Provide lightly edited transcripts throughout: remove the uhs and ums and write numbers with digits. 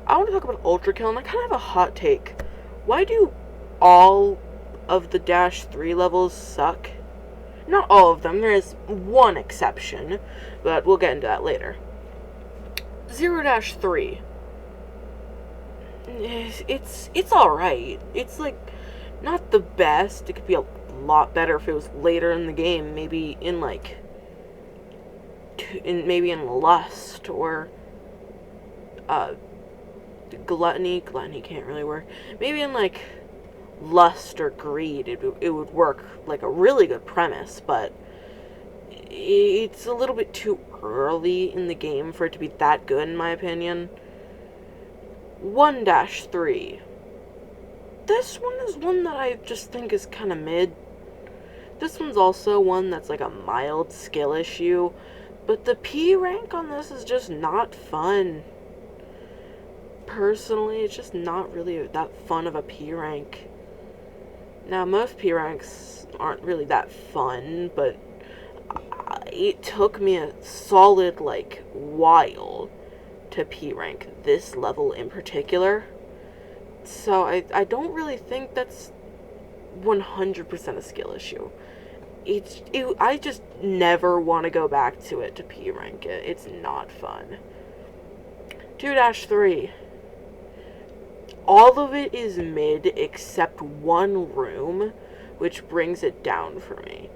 I want to talk about ultrakill, and I kind of have a hot take. Why do all of the Dash 3 levels suck? Not all of them, there is one exception, but we'll get into that later. 0-3. It's alright. It's like not the best. It could be a lot better if it was later in the game, maybe in like maybe in Lust or Gluttony can't really work. Maybe in like Lust or Greed it would work like a really good premise, but it's a little bit too early in the game for it to be that good in my opinion. 1-3. This one is one that I just think is kind of mid. This one's also one that's like a mild skill issue, but the P rank on this is just not fun. Personally, it's just not really that fun of a P rank. Now, most P ranks aren't really that fun, but it took me a solid, like, while to P rank this level in particular. So I don't really think that's 100% a skill issue. I just never want to go back to it to P rank it. It's not fun. 2-3. All of it is mid except one room, which brings it down for me.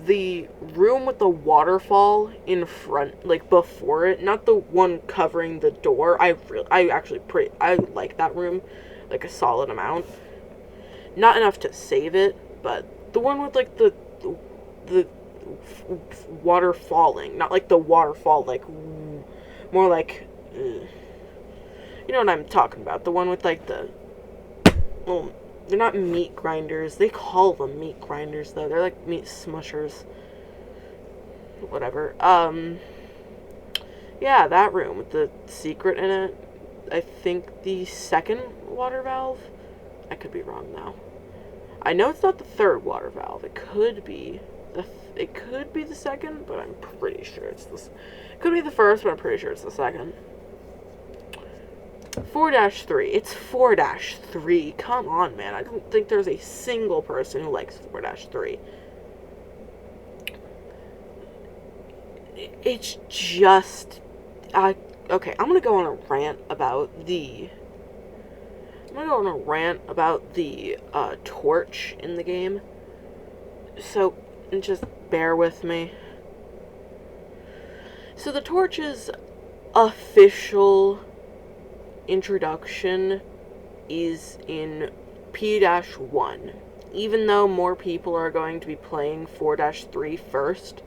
The room with the waterfall in front, like before it, not the one covering the door. I like that room, like a solid amount. Not enough to save it, but the one with like the water falling, not like the waterfall, like more like. You know what I'm talking about. The one with, like, the... Well, they're not meat grinders. They call them meat grinders, though. They're, like, meat smushers. Whatever. Yeah, that room with the secret in it. I think the second water valve? I could be wrong now. I know it's not the third water valve. It could be the second, but I'm pretty sure it's this. It could be the first, but I'm pretty sure it's the second. 4-3. It's 4-3. Come on, man. I don't think there's a single person who likes 4-3. It's just... okay, I'm gonna go on a rant about the... torch in the game. So, just bear with me. So the torch's official introduction is in P-1. Even though more people are going to be playing 4-3 first,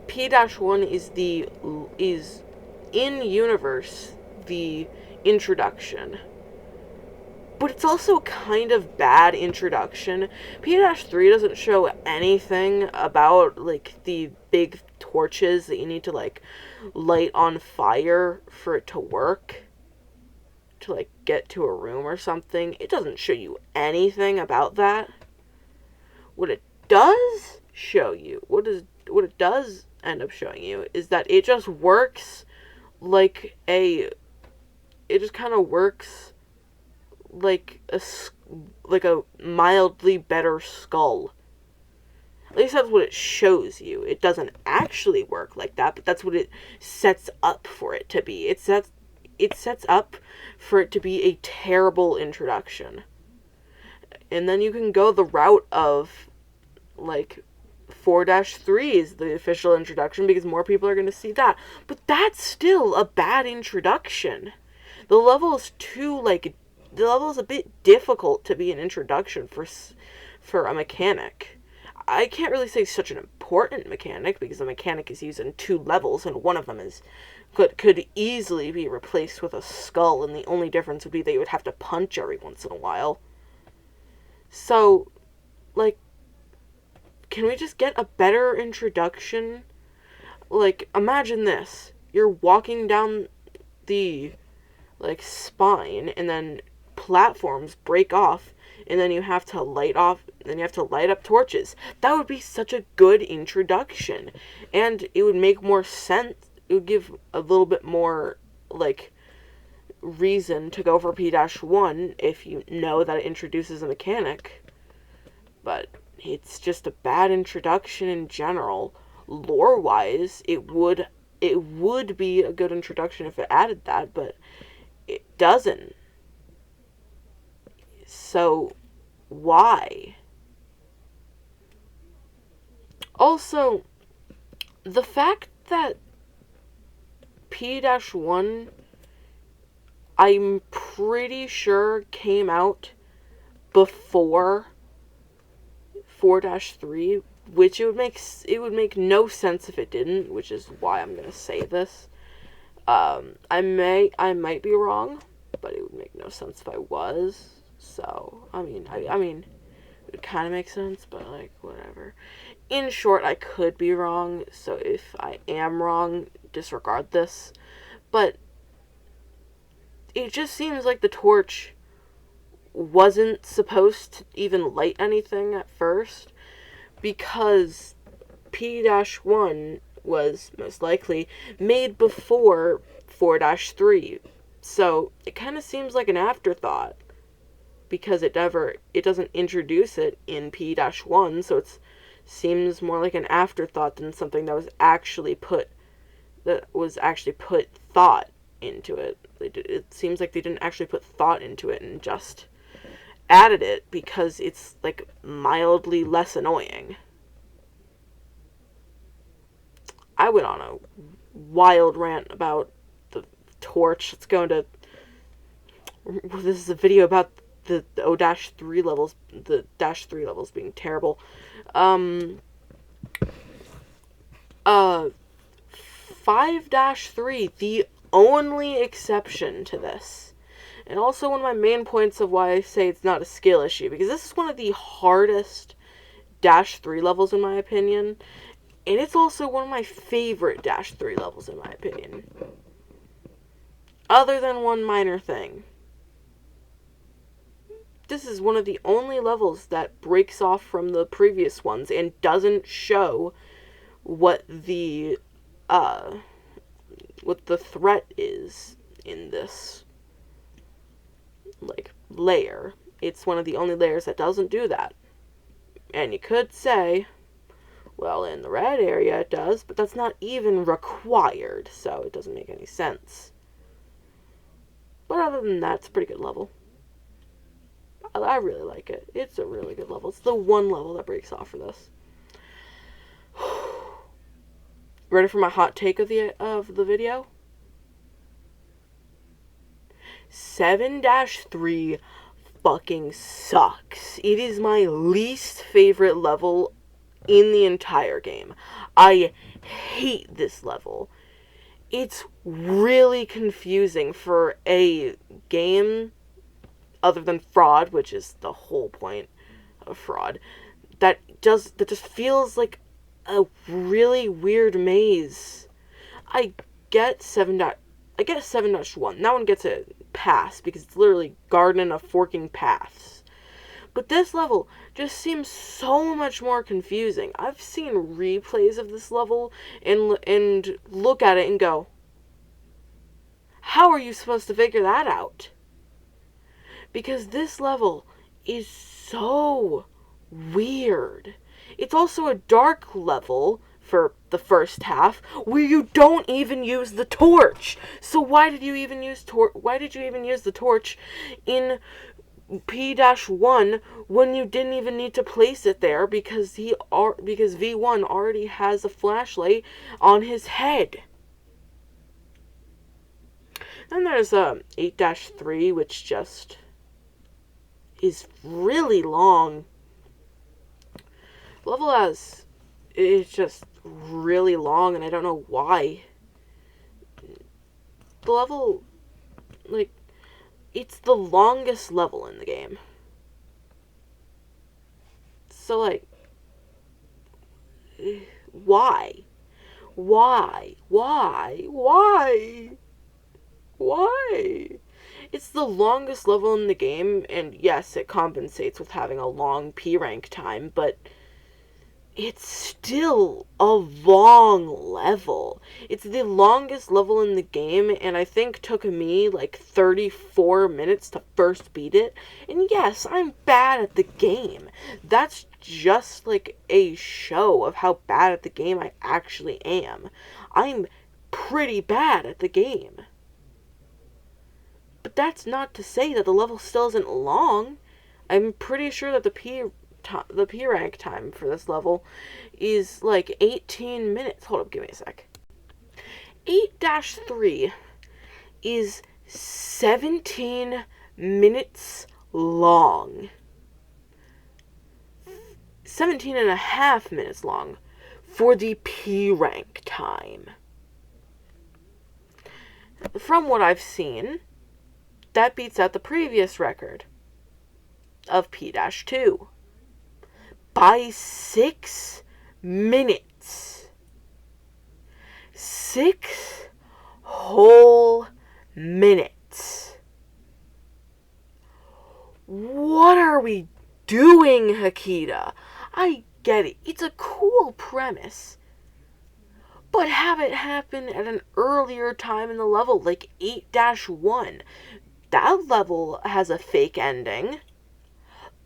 P-1 is in universe the introduction. But it's also kind of bad introduction. P-3 doesn't show anything about, like, the big torches that you need to, like, light on fire for it to work. To, like, get to a room or something. It doesn't show you anything about that. What it does show you, what it does end up showing you, is that it just works like it just kind of works like a mildly better skull. At least that's what it shows you. It doesn't actually work like that, but that's what it sets up for it to be. It sets up for it to be a terrible introduction. And then you can go the route of, like, 4-3 is the official introduction because more people are going to see that. But that's still a bad introduction. The level is a bit difficult to be an introduction for a mechanic. I can't really say such an important mechanic because the mechanic is used in 2 levels and one of them could easily be replaced with a skull, and the only difference would be that you would have to punch every once in a while. So, like, can we just get a better introduction? Like, imagine this. You're walking down the, like, spine, and then platforms break off, and then you have to light up torches. That would be such a good introduction, and it would make more sense. it would give a little bit more, like, reason to go for P-1 if you know that it introduces a mechanic. But it's just a bad introduction in general. Lore-wise, it would be a good introduction if it added that, but it doesn't. So, why? Also, the fact that P-1, I'm pretty sure, came out before 4-3, which it would make no sense if it didn't, which is why I'm gonna say this. I might be wrong, but it would make no sense if I was. So, I mean, it would kind of make sense, but, like, whatever. In short, I could be wrong, so if I am wrong, disregard this. But it just seems like the torch wasn't supposed to even light anything at first, because P-1 was most likely made before 4-3. So it kind of seems like an afterthought, because it doesn't introduce it in P-1, so it seems more like an afterthought than something that was actually put thought into it. It seems like they didn't actually put thought into it and just added it because it's, like, mildly less annoying. I went on a wild rant about the torch. Let's go into... This is a video about the O-3 levels, the -3 levels being terrible. 5-3, the only exception to this. And also one of my main points of why I say it's not a skill issue, because this is one of the hardest -3 levels in my opinion, and it's also one of my favorite -3 levels in my opinion. Other than one minor thing. This is one of the only levels that breaks off from the previous ones and doesn't show what the threat is in this, like, layer. It's one of the only layers that doesn't do that. And you could say, well, in the red area it does, but that's not even required, so it doesn't make any sense. But other than that, it's a pretty good level. I really like it. It's a really good level. It's the one level that breaks off for this. Ready for my hot take of the video? 7-3 fucking sucks. It is my least favorite level in the entire game. I hate this level. It's really confusing for a game other than Fraud, which is the whole point of Fraud, that just feels like a really weird maze. I get 7-1. That one gets a pass because it's literally garden of forking paths. But this level just seems so much more confusing. I've seen replays of this level and look at it and go, how are you supposed to figure that out? Because this level is so weird. It's also a dark level for the first half where you don't even use the torch. So why did you even use the torch in P-1 when you didn't even need to place it there, because V1 already has a flashlight on his head? Then there's 8-3, which just is really long. Level it's just really long, and I don't know why. The level, like, it's the longest level in the game. So, like, why? Why? It's the longest level in the game, and yes, it compensates with having a long P rank time, but it's still a long level. It's the longest level in the game, and I think took me like 34 minutes to first beat it. And yes, I'm bad at the game. That's just like a show of how bad at the game I actually am. I'm pretty bad at the game. But that's not to say that the level still isn't long. I'm pretty sure that the P rank time for this level is like 18 minutes. Hold up, give me a sec. 8-3 is 17 minutes long. 17 and a half minutes long for the P rank time. From what I've seen, that beats out the previous record of P-2 by 6 minutes. 6 whole minutes. What are we doing, Hakita? I get it. It's a cool premise. But have it happen at an earlier time in the level, like 8-1. That level has a fake ending.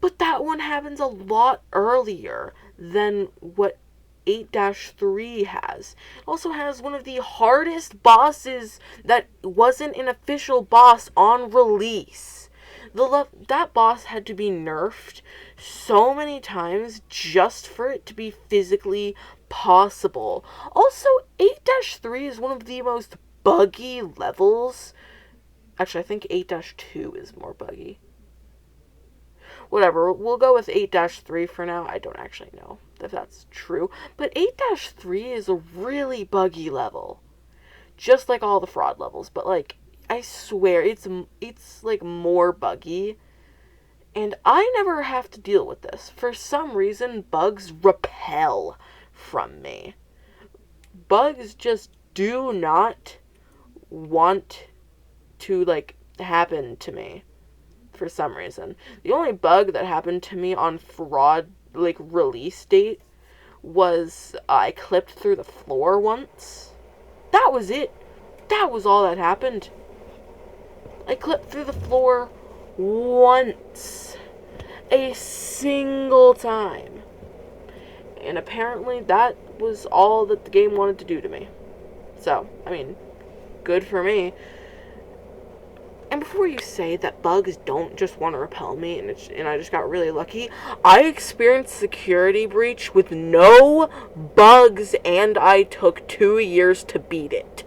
But that one happens a lot earlier than what 8-3 has. It also has one of the hardest bosses that wasn't an official boss on release. That boss had to be nerfed so many times just for it to be physically possible. Also, 8-3 is one of the most buggy levels. Actually, I think 8-2 is more buggy. Whatever, we'll go with 8-3 for now. I don't actually know if that's true. But 8-3 is a really buggy level. Just like all the fraud levels. But, like, I swear, it's like, more buggy. And I never have to deal with this. For some reason, bugs repel from me. Bugs just do not want to, like, happen to me. For some reason. The only bug that happened to me on fraud, like, release date was I clipped through the floor once. That was it. That was all that happened. I clipped through the floor once. A single time. And apparently that was all that the game wanted to do to me. So, I mean, good for me. And before you say that bugs don't just want to repel me and I just got really lucky, I experienced security breach with no bugs and I took 2 years to beat it.